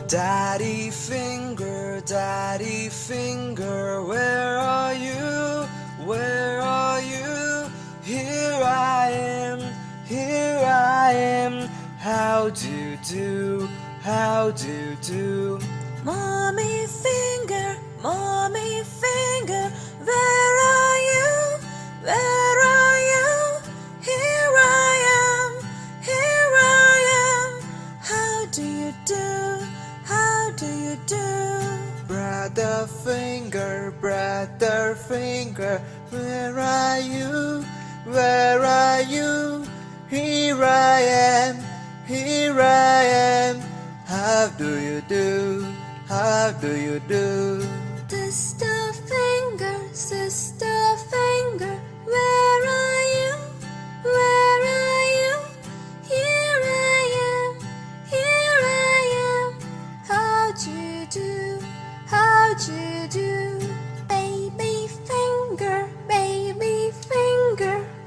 Daddy finger, where are you? Where are you? Here I am, here I am. How do you do? How do you do? Mommy finger, where are you? Where are you? Here I am, here I am. How do you do? How do you do? Brother finger, where are you? Where are you? Here I am, here I am. How do you do? How do you do? Sister finger, where are you? Where are you? Here I am, here I am. How do you do? How do you do? Baby finger,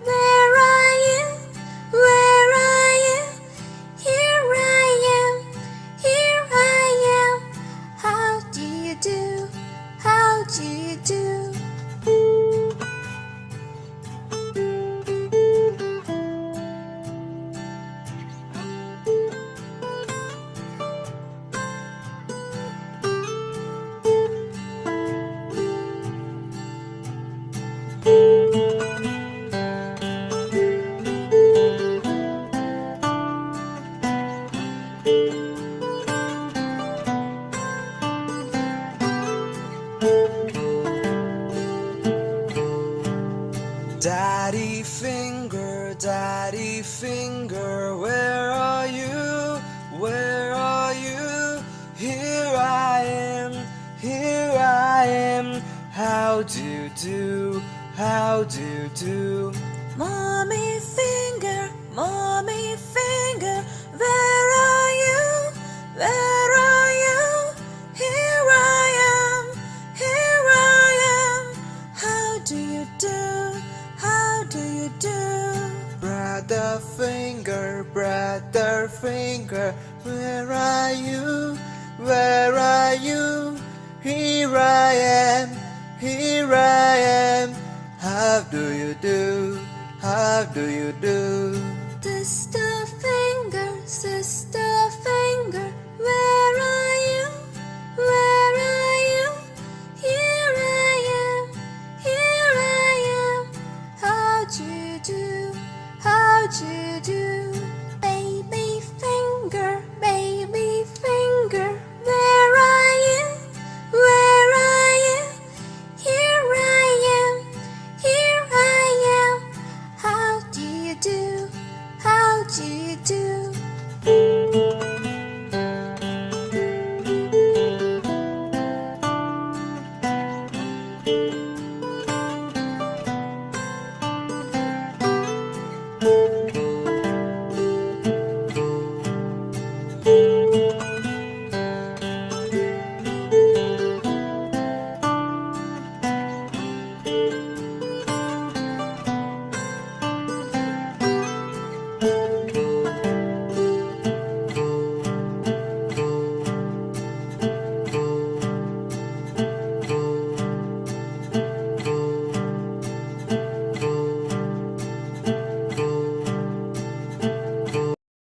where are you? Where are you? Here I am, here I am. How do you do? How do you do? Daddy finger, where are you? Where are you? Here I am, here I am. How do you do? How do you do? Mommy finger, where are you? Where are you? Here I am, here I am. How do you do? How do you do? Brother finger, where are you? Where are you? Here I am, here I am. How do you do? How do you do?